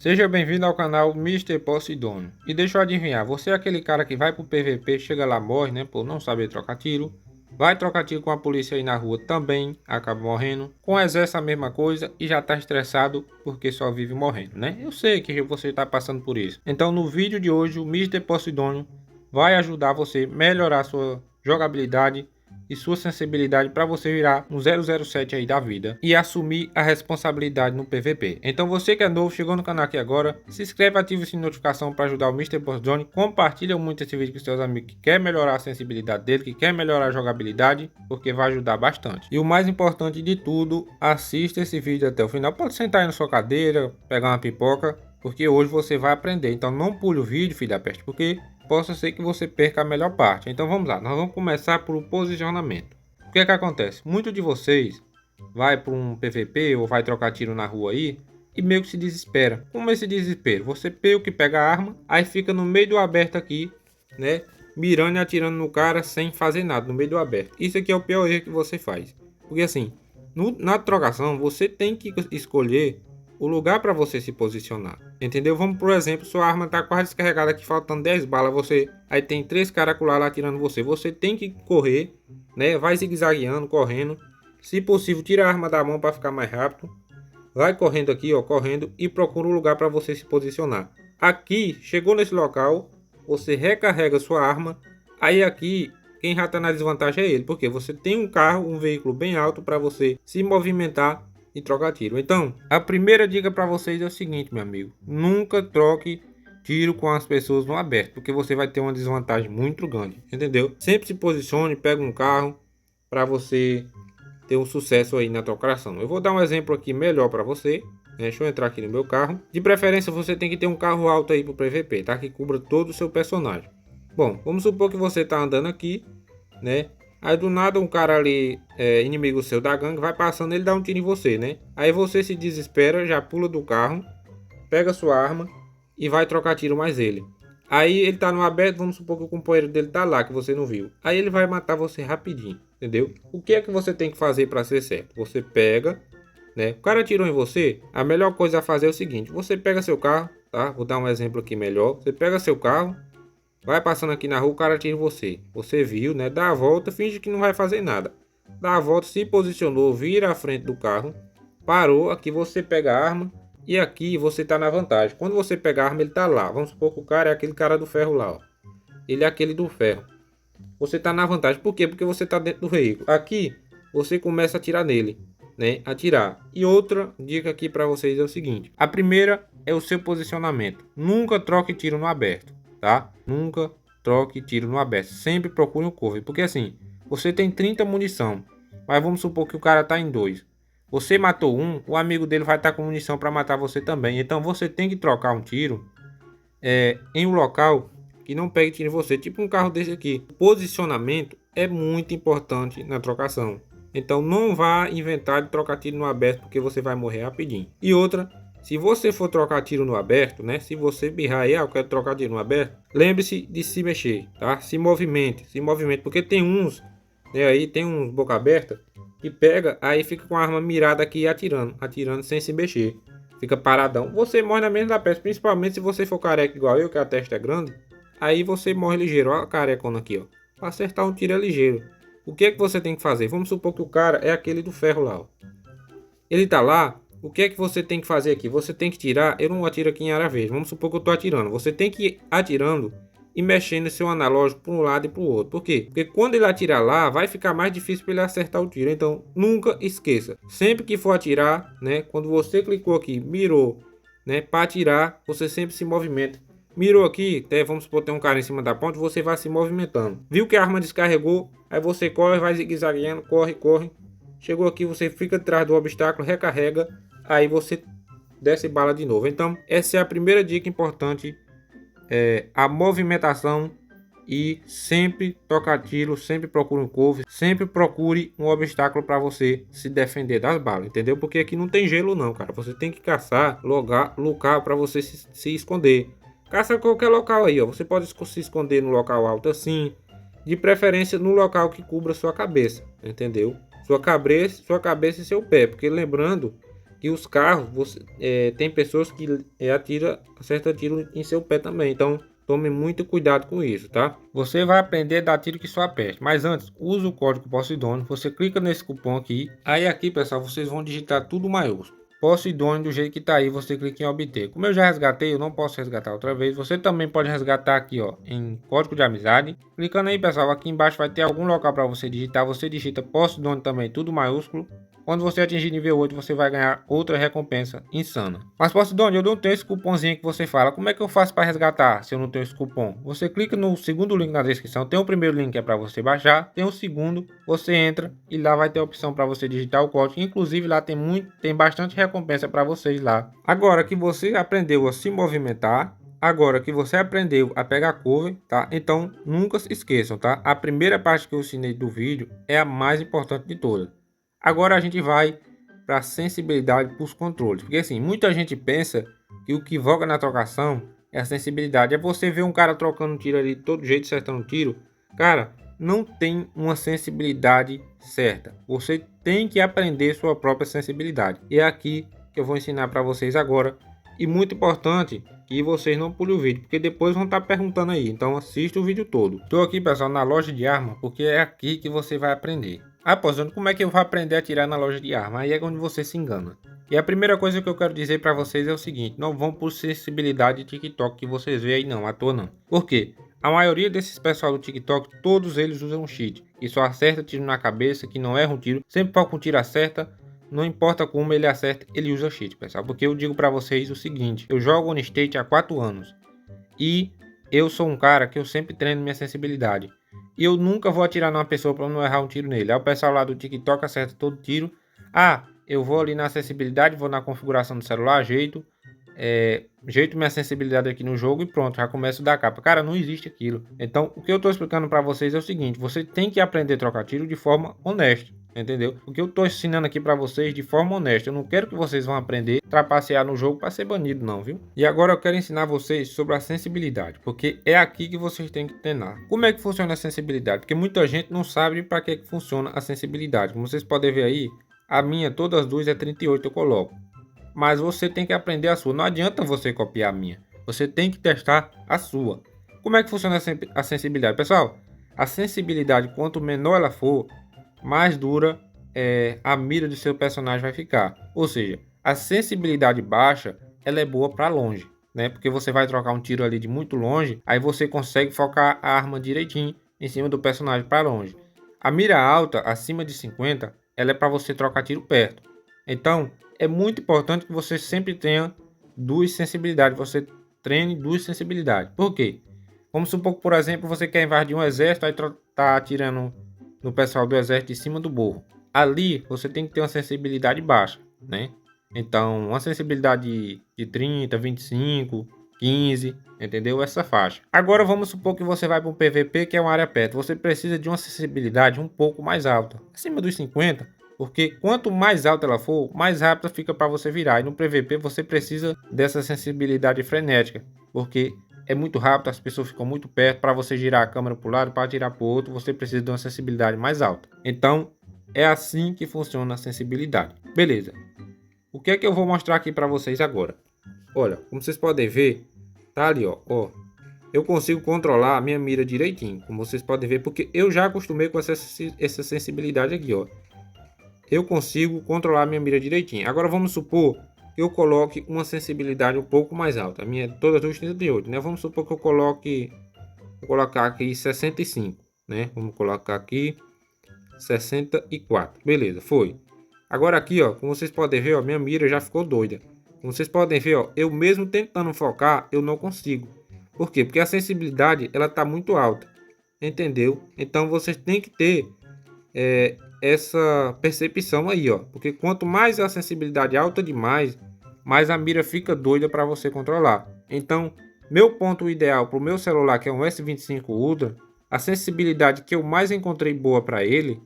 Seja bem-vindo ao canal Mister Posidônio. E deixa eu adivinhar, você é aquele cara que vai pro PVP, chega lá, morre, né, por não saber trocar tiro. Vai trocar tiro com a polícia aí na rua também, acaba morrendo. Com o exército a mesma coisa e já tá estressado porque só vive morrendo, né? Eu sei que você tá passando por isso. Então no vídeo de hoje o Mister Posidônio vai ajudar você a melhorar sua jogabilidade e sua sensibilidade para você virar um 007 aí da vida e assumir a responsabilidade no PVP. Então você que é novo, chegou no canal aqui agora, se inscreve, ativa o sininho de notificação para ajudar o Mister Posidônio, compartilha muito esse vídeo com seus amigos que quer melhorar a sensibilidade dele, que quer melhorar a jogabilidade, porque vai ajudar bastante. E o mais importante de tudo, assista esse vídeo até o final. Pode sentar aí na sua cadeira, pegar uma pipoca, porque hoje você vai aprender. Então não pule o vídeo, filho da peste, porque possa ser que você perca a melhor parte. Então vamos lá, nós vamos começar por o posicionamento. O que é que acontece? Muitos de vocês vai para um PVP ou vai trocar tiro na rua aí e meio que se desespera. Como esse desespero? Você meio que pega a arma, aí fica no meio do aberto aqui, né? Mirando e atirando no cara sem fazer nada, no meio do aberto. Isso aqui é o pior erro que você faz. Porque assim, na trocação você tem que escolher o lugar para você se posicionar, entendeu? Vamos, por exemplo, sua arma tá quase descarregada aqui, faltando 10 balas, aí tem 3 caras lá atirando você tem que correr, né? Vai zigue-zagueando, correndo, se possível tira a arma da mão para ficar mais rápido, vai correndo aqui, ó, correndo e procura um lugar para você se posicionar. Aqui, chegou nesse local, você recarrega sua arma, aí aqui quem já tá na desvantagem é ele, porque você tem um carro, um veículo bem alto para você se movimentar e trocar tiro. Então, a primeira dica para vocês é o seguinte, meu amigo: nunca troque tiro com as pessoas no aberto, porque você vai ter uma desvantagem muito grande, entendeu? Sempre se posicione, pega um carro para você ter um sucesso aí na trocação. Eu vou dar um exemplo aqui melhor para você, né? Deixa eu entrar aqui no meu carro. De preferência você tem que ter um carro alto aí pro PVP, tá? Que cubra todo o seu personagem. Bom, vamos supor que você tá andando aqui, né? Aí do nada um cara ali, inimigo seu da gangue, vai passando, ele dá um tiro em você, né? Aí você se desespera, já pula do carro, pega sua arma e vai trocar tiro mais ele. Aí ele tá no aberto, vamos supor que o companheiro dele tá lá, que você não viu. Aí ele vai matar você rapidinho, entendeu? O que é que você tem que fazer para ser certo? Você pega, né? O cara atirou em você, a melhor coisa a fazer é o seguinte: você pega seu carro, tá? Vou dar um exemplo aqui melhor. Você pega seu carro, vai passando aqui na rua, o cara atira em você. Você viu, né? Dá a volta, finge que não vai fazer nada. Dá a volta, se posicionou, vira à frente do carro, parou. Aqui você pega a arma e aqui você tá na vantagem. Quando você pega a arma, ele tá lá. Vamos supor que o cara é aquele cara do ferro lá, ó. Ele é aquele do ferro. Você tá na vantagem. Por quê? Porque você tá dentro do veículo. Aqui você começa a atirar nele, né? Atirar. E outra dica aqui para vocês é o seguinte: a primeira é o seu posicionamento. Nunca troque tiro no aberto, tá? Nunca troque tiro no aberto. Sempre procure um cover, porque assim, você tem 30 munição, mas vamos supor que o cara tá em 2. Você matou um, o amigo dele vai estar com munição para matar você também. Então você tem que trocar um tiro em um local que não pegue tiro em você, tipo um carro desse aqui. O posicionamento é muito importante na trocação. Então não vá inventar de trocar tiro no aberto, porque você vai morrer rapidinho. E outra, se você for trocar tiro no aberto, né? Se você birrar aí, eu quero trocar tiro no aberto, lembre-se de se mexer, tá? Se movimente, porque tem uns, né? Aí tem uns boca aberta que pega, aí fica com a arma mirada aqui atirando sem se mexer. Fica paradão. Você morre na mesma da peste, principalmente se você for careca igual eu, que a testa é grande. Aí você morre ligeiro. Olha a carecona aqui, ó. Para acertar um tiro é ligeiro. O que é que você tem que fazer? Vamos supor que o cara é aquele do ferro lá, ó. Ele tá lá. O que é que você tem que fazer aqui? Você tem que tirar. Eu não atiro aqui em área verde. Vamos supor que eu tô atirando. Você tem que ir atirando e mexendo seu analógico para um lado e para o outro. Por quê? Porque quando ele atirar lá, vai ficar mais difícil para ele acertar o tiro. Então, nunca esqueça. Sempre que for atirar, né? Quando você clicou aqui, mirou, né? Para atirar, você sempre se movimenta. Mirou aqui, vamos supor que tem um cara em cima da ponte, você vai se movimentando. Viu que a arma descarregou, aí você corre, vai zigue-zagueando, corre. Chegou aqui, você fica atrás do obstáculo, recarrega, aí você desce bala de novo. Então, essa é a primeira dica importante. A movimentação e sempre tocar tiro, sempre procure um cover, sempre procure um obstáculo para você se defender das balas, entendeu? Porque aqui não tem gelo não, cara. Você tem que caçar local para você se esconder. Caça qualquer local aí, ó. Você pode se esconder no local alto assim, de preferência no local que cubra sua cabeça, entendeu? Sua cabeça e seu pé, porque lembrando que os carros, tem pessoas que acerta tiro em seu pé também. Então tome muito cuidado com isso, tá? Você vai aprender a dar tiro que só aperte. Mas antes, use o código Poseidon. Você clica nesse cupom aqui. Aí aqui, pessoal, vocês vão digitar tudo maiúsculo. Poseidon do jeito que tá aí, você clica em obter. Como eu já resgatei, eu não posso resgatar outra vez. Você também pode resgatar aqui, ó, em código de amizade. Clicando aí, pessoal, aqui embaixo vai ter algum local para você digitar. Você digita Poseidon também, tudo maiúsculo. Quando você atingir nível 8, você vai ganhar outra recompensa insana. Mas Poseidon, eu não tenho esse cupomzinho que você fala. Como é que eu faço para resgatar se eu não tenho esse cupom? Você clica no segundo link na descrição. Tem o primeiro link que é para você baixar. Tem o segundo, você entra e lá vai ter a opção para você digitar o código. Inclusive lá tem bastante recompensa para vocês lá. Agora que você aprendeu a se movimentar, agora que você aprendeu a pegar cover, tá? Então nunca se esqueçam, tá? A primeira parte que eu ensinei do vídeo é a mais importante de todas. Agora a gente vai para a sensibilidade para os controles. Porque assim, muita gente pensa que o que voga na trocação é a sensibilidade. É você ver um cara trocando um tiro ali de todo jeito, acertando um tiro. Cara, não tem uma sensibilidade certa. Você tem que aprender sua própria sensibilidade. E é aqui que eu vou ensinar para vocês agora. E muito importante que vocês não pulem o vídeo, porque depois vão estar perguntando aí. Então assista o vídeo todo. Estou aqui, pessoal, na loja de arma, porque é aqui que você vai aprender. Poseidon, como é que eu vou aprender a atirar na loja de arma? Aí é onde você se engana. E a primeira coisa que eu quero dizer para vocês é o seguinte: não vão por sensibilidade de TikTok que vocês veem aí não, à toa não. Por quê? A maioria desses pessoal do TikTok, todos eles usam cheat. E só acerta tiro na cabeça, que não erra um tiro. Sempre que um tiro acerta, não importa como ele acerta, ele usa cheat, pessoal. Porque eu digo para vocês o seguinte: eu jogo on state há 4 anos. E eu sou um cara que eu sempre treino minha sensibilidade. E eu nunca vou atirar numa pessoa para não errar um tiro nele. Aí o pessoal lá do TikTok acerta todo tiro. Eu vou ali na acessibilidade, vou na configuração do celular, ajeito minha sensibilidade aqui no jogo e pronto, já começo da capa. Cara, não existe aquilo. Então, o que eu estou explicando para vocês é o seguinte: você tem que aprender a trocar tiro de forma honesta. Entendeu? O que eu estou ensinando aqui para vocês de forma honesta. Eu não quero que vocês vão aprender a trapacear no jogo para ser banido não, viu? E agora eu quero ensinar vocês sobre a sensibilidade, porque é aqui que vocês têm que treinar. Como é que funciona a sensibilidade? Porque muita gente não sabe para que funciona a sensibilidade. Como vocês podem ver aí, a minha, todas as duas é 38 eu coloco. Mas você tem que aprender a sua. Não adianta você copiar a minha. Você tem que testar a sua. Como é que funciona a sensibilidade? Pessoal, a sensibilidade, quanto menor ela for, mais dura a mira do seu personagem vai ficar. Ou seja, a sensibilidade baixa, ela é boa para longe, né? Porque você vai trocar um tiro ali de muito longe, aí você consegue focar a arma direitinho em cima do personagem para longe. A mira alta, acima de 50, ela é para você trocar tiro perto. Então, é muito importante que você sempre tenha duas sensibilidades. Você treine duas sensibilidades. Por quê? Vamos supor que, por exemplo, você quer invadir um exército, aí tá atirando no pessoal do exército em cima do morro. Ali você tem que ter uma sensibilidade baixa, né? Então, uma sensibilidade de 30, 25, 15, entendeu? Essa faixa. Agora vamos supor que você vai para um PVP, que é uma área perto. Você precisa de uma sensibilidade um pouco mais alta, acima dos 50, porque quanto mais alta ela for, mais rápida fica para você virar. E no PVP você precisa dessa sensibilidade frenética, porque é muito rápido, as pessoas ficam muito perto. Para você girar a câmera para o lado, para girar para o outro, você precisa de uma sensibilidade mais alta. Então, é assim que funciona a sensibilidade. Beleza. O que é que eu vou mostrar aqui para vocês agora? Olha, como vocês podem ver, tá ali, ó. Eu consigo controlar a minha mira direitinho, como vocês podem ver, porque eu já acostumei com essa sensibilidade aqui, ó. Eu consigo controlar a minha mira direitinho. Agora vamos supor que eu coloque uma sensibilidade um pouco mais alta. A minha é todas as 38, né? Vamos supor que eu vou colocar aqui 65, né? Vamos colocar aqui 64. Beleza, foi. Agora aqui, ó, como vocês podem ver, ó, minha mira já ficou doida. Como vocês podem ver, ó, eu mesmo tentando focar, eu não consigo. Por quê? Porque a sensibilidade, ela tá muito alta. Entendeu? Então vocês têm que ter essa percepção aí, ó. Porque quanto mais a sensibilidade alta demais, mais a mira fica doida para você controlar. Então, meu ponto ideal para o meu celular, que é um S25 Ultra, a sensibilidade que eu mais encontrei boa para ele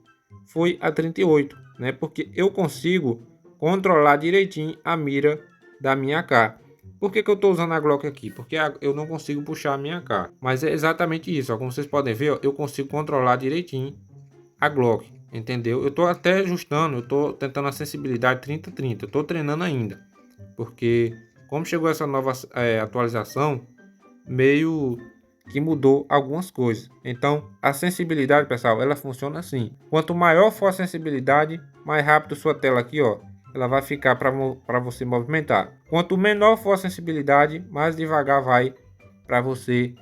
foi a 38, né? Porque eu consigo controlar direitinho a mira da minha AK. Por que eu estou usando a Glock aqui? Porque eu não consigo puxar a minha AK. Mas é exatamente isso, ó. Como vocês podem ver, ó, eu consigo controlar direitinho a Glock. entendeu? Eu tô até ajustando, eu tô tentando a sensibilidade 30-30, eu tô treinando ainda, porque como chegou essa nova atualização, meio que mudou algumas coisas. Então, a sensibilidade, pessoal, ela funciona assim. Quanto maior for a sensibilidade, mais rápido sua tela aqui, ó, ela vai ficar para você movimentar. Quanto menor for a sensibilidade, mais devagar vai para você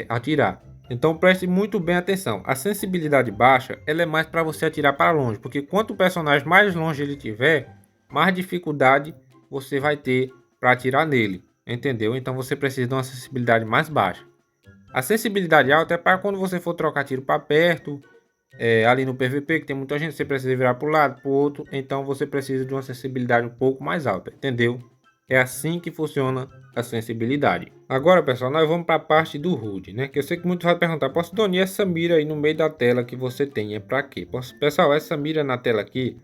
atirar. Então preste muito bem atenção. A sensibilidade baixa, ela é mais para você atirar para longe, porque quanto o personagem mais longe ele tiver, mais dificuldade você vai ter para atirar nele, entendeu? Então você precisa de uma sensibilidade mais baixa. A sensibilidade alta é para quando você for trocar tiro para perto, ali no PVP, que tem muita gente, você precisa virar para o lado, para o outro, então você precisa de uma sensibilidade um pouco mais alta, entendeu? É assim que funciona a sensibilidade. Agora, pessoal, nós vamos para a parte do HUD, né? Que eu sei que muitos vão perguntar, posso Doni, essa mira aí no meio da tela que você tem é para quê? Pessoal, essa mira na tela aqui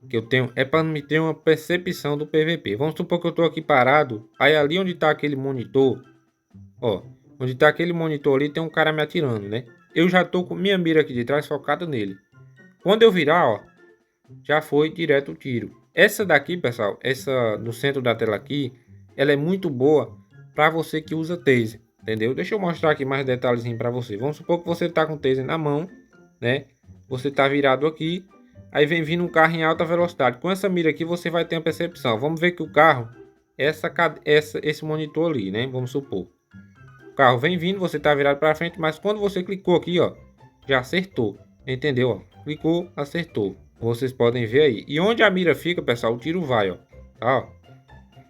que eu tenho é para me ter uma percepção do PVP. Vamos supor que eu estou aqui parado, aí ali onde está aquele monitor, ó, onde está aquele monitor ali tem um cara me atirando, né? Eu já estou com minha mira aqui de trás focada nele. Quando eu virar, ó, já foi direto o tiro. Essa daqui, pessoal, essa no centro da tela aqui, ela é muito boa para você que usa taser, entendeu? Deixa eu mostrar aqui mais detalhezinho para você. Vamos supor que você tá com o taser na mão, né? Você tá virado aqui, aí vem vindo um carro em alta velocidade. Com essa mira aqui você vai ter a percepção. Vamos ver que o carro, esse monitor ali, né? Vamos supor. O carro vem vindo, você tá virado para frente, mas quando você clicou aqui, ó, já acertou, entendeu? Ó, clicou, acertou. Vocês podem ver aí. E onde a mira fica, pessoal, o tiro vai, ó. Tá, ó.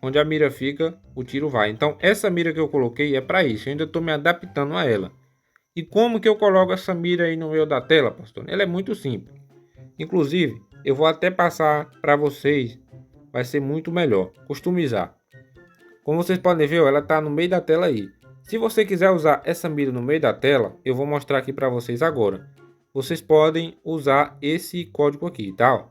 Onde a mira fica, o tiro vai. Então, essa mira que eu coloquei é para isso. Eu ainda estou me adaptando a ela. E como que eu coloco essa mira aí no meio da tela, pastor? Ela é muito simples. Inclusive, eu vou até passar para vocês. Vai ser muito melhor. Customizar. Como vocês podem ver, ó, ela está no meio da tela aí. Se você quiser usar essa mira no meio da tela, eu vou mostrar aqui para vocês agora. Vocês podem usar esse código aqui, tá? Ó.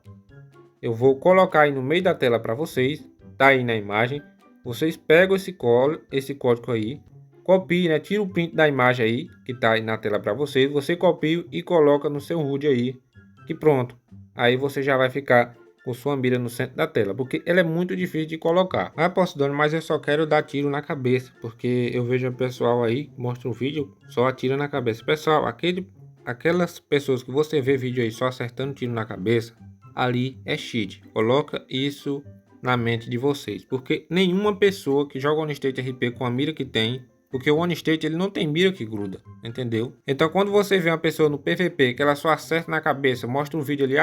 Eu vou colocar aí no meio da tela para vocês, tá aí na imagem. Vocês pegam esse código aí, copiem, né? Tira o print da imagem aí, que tá aí na tela para vocês. Você copia e coloca no seu HUD aí, que pronto. Aí você já vai ficar com sua mira no centro da tela, porque ela é muito difícil de colocar. Ah, posso dar, mas eu só quero dar tiro na cabeça, porque eu vejo o pessoal aí, mostra um vídeo, só atira na cabeça. Pessoal, aquelas pessoas que você vê vídeo aí só acertando tiro na cabeça, ali é cheat. Coloca isso na mente de vocês, porque nenhuma pessoa que joga OnState RP com a mira que tem, porque o OnState ele não tem mira que gruda, entendeu? Então quando você vê uma pessoa no PVP que ela só acerta na cabeça, mostra um vídeo ali,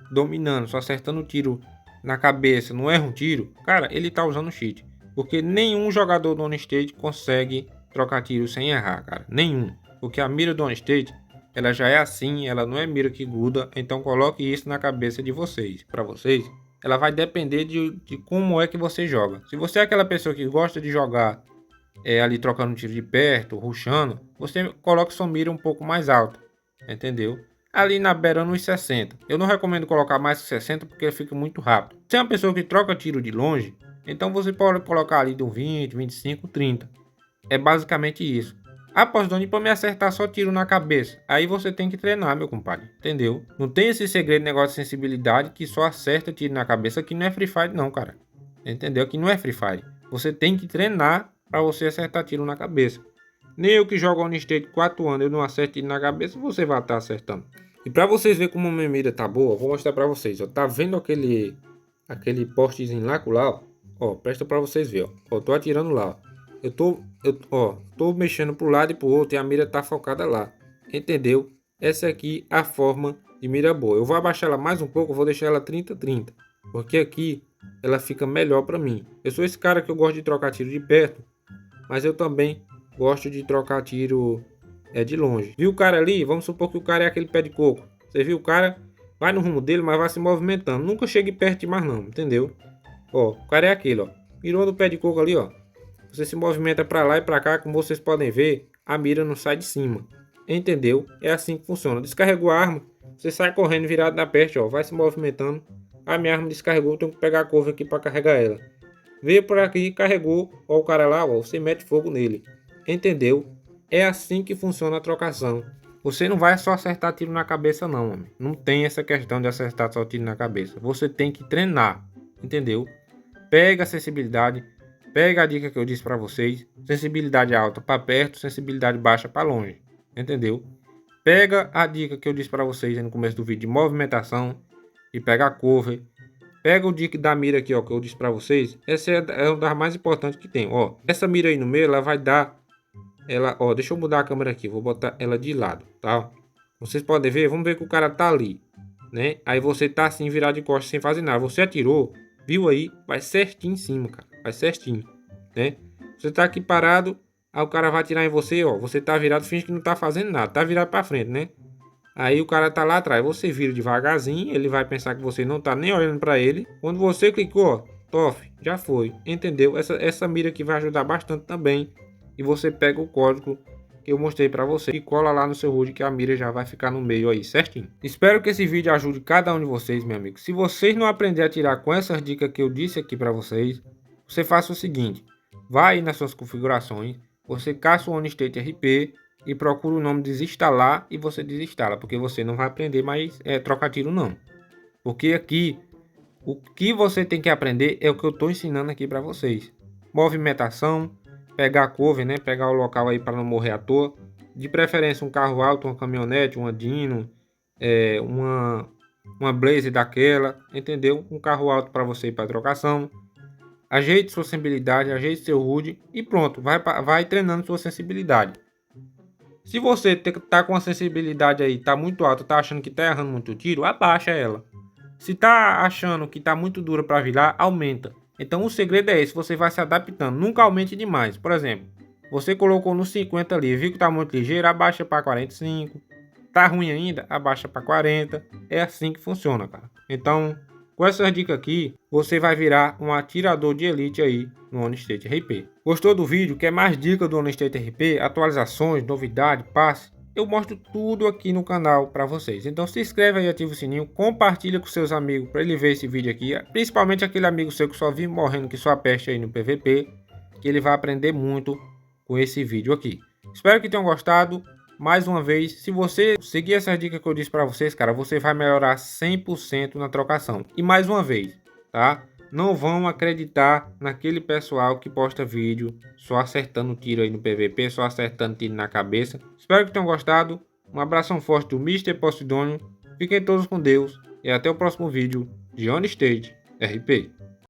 dominando, só acertando tiro na cabeça, não erra um tiro, cara, ele tá usando cheat, porque nenhum jogador do OnState consegue trocar tiro sem errar, cara, nenhum, porque a mira do OnState ela já é assim, ela não é mira que gruda, então coloque isso na cabeça de vocês. Para vocês, ela vai depender de como é que você joga. Se você é aquela pessoa que gosta de jogar ali trocando tiro de perto, rushando, você coloca sua mira um pouco mais alta, entendeu? Ali na beira nos 60. Eu não recomendo colocar mais que 60 porque fica muito rápido. Se é uma pessoa que troca tiro de longe, então você pode colocar ali de um 20, 25, 30. É basicamente isso. Ah, posso Doni, para me acertar só tiro na cabeça. Aí você tem que treinar, meu compadre. Entendeu? Não tem esse segredo, negócio de sensibilidade que só acerta tiro na cabeça. Aqui não é Free Fire não, cara. Entendeu? Aqui não é Free Fire. Você tem que treinar para você acertar tiro na cabeça. Nem eu que jogo OnState 4 anos, eu não acerto tiro na cabeça, você vai estar acertando. E para vocês verem como a minha mira tá boa, eu vou mostrar para vocês. Ó. Tá vendo aquele postezinho lá, ó? Presta para vocês verem, ó. Ó, tô atirando lá, ó. Eu tô mexendo pro lado e pro outro e a mira tá focada lá. Entendeu? Essa aqui é a forma de mira boa. Eu vou abaixar ela mais um pouco, eu vou deixar ela 30-30. Porque aqui ela fica melhor para mim. Eu sou esse cara que eu gosto de trocar tiro de perto, mas eu também gosto de trocar tiro de longe. Viu o cara ali? Vamos supor que o cara é aquele pé de coco. Você viu o cara? Vai no rumo dele, mas vai se movimentando. Nunca chegue perto de mais não, entendeu? Ó, o cara é aquele, ó. Mirou no pé de coco ali, ó. Você se movimenta para lá e para cá, como vocês podem ver, a mira não sai de cima. Entendeu? É assim que funciona. Descarregou a arma, você sai correndo virado na peste, ó, vai se movimentando. A minha arma descarregou, eu tenho que pegar a couve aqui para carregar ela. Veio por aqui, carregou, ó o cara lá, ó, você mete fogo nele. Entendeu? É assim que funciona a trocação. Você não vai só acertar tiro na cabeça não, homem. Não tem essa questão de acertar só tiro na cabeça. Você tem que treinar, entendeu? Pega a sensibilidade, pega a dica que eu disse para vocês. Sensibilidade alta para perto, sensibilidade baixa para longe, entendeu? Pega a dica que eu disse para vocês no começo do vídeo de movimentação e pega a cover. Pega o dica da mira aqui, ó, que eu disse para vocês. Essa é uma das mais importantes que tem, ó. Essa mira aí no meio, ela vai dar... Ela, ó, deixa eu mudar a câmera aqui. Vou botar ela de lado, tá? Vocês podem ver, vamos ver que o cara tá ali, né? Aí você tá assim, virado de costas, sem fazer nada. Você atirou, viu aí? Vai certinho em cima, cara. Vai certinho, né? Você tá aqui parado, aí o cara vai atirar em você, ó. Você tá virado, finge que não tá fazendo nada. Tá virado pra frente, né? Aí o cara tá lá atrás. Você vira devagarzinho, ele vai pensar que você não tá nem olhando pra ele. Quando você clicou, ó, tof, já foi. Entendeu? Essa mira aqui vai ajudar bastante também. E você pega o código que eu mostrei para você e cola lá no seu HUD, que a mira já vai ficar no meio aí, certinho. Espero que esse vídeo ajude cada um de vocês, meu amigo. Se vocês não aprenderem a tirar com essas dicas que eu disse aqui para vocês, você faça o seguinte: vai aí nas suas configurações, você caça o OnState RP e procura o nome desinstalar e você desinstala, porque você não vai aprender mais trocar tiro não. Porque aqui o que você tem que aprender é o que eu estou ensinando aqui para vocês: movimentação, pegar a cover, né? Pegar o local aí para não morrer à toa. De preferência um carro alto, uma caminhonete, uma Dino, uma Blaze daquela, entendeu? Um carro alto para você ir para trocação. Ajeite sua sensibilidade, ajeite seu HUD e pronto, vai treinando sua sensibilidade. Se você tá com a sensibilidade aí, tá muito alta, tá achando que tá errando muito tiro, abaixa ela. Se tá achando que tá muito dura para virar, aumenta. Então o segredo é esse, você vai se adaptando, nunca aumente demais. Por exemplo, você colocou no 50 ali, viu que tá muito ligeiro, abaixa para 45. Tá ruim ainda, abaixa para 40. É assim que funciona, cara. Então, com essas dicas aqui, você vai virar um atirador de elite aí no OnState RP. Gostou do vídeo? Quer mais dicas do OnState RP? Atualizações, novidade, passe? Eu mostro tudo aqui no canal para vocês. Então se inscreve aí, ativa o sininho, compartilha com seus amigos para ele ver esse vídeo aqui. Principalmente aquele amigo seu que só vive morrendo que só peste aí no PVP, que ele vai aprender muito com esse vídeo aqui. Espero que tenham gostado. Mais uma vez, se você seguir essas dicas que eu disse para vocês, cara, você vai melhorar 100% na trocação. E mais uma vez, tá? Não vão acreditar naquele pessoal que posta vídeo só acertando tiro aí no PVP, só acertando tiro na cabeça. Espero que tenham gostado. Um abração forte do Mr. Posidônio. Fiquem todos com Deus e até o próximo vídeo de OnState RP.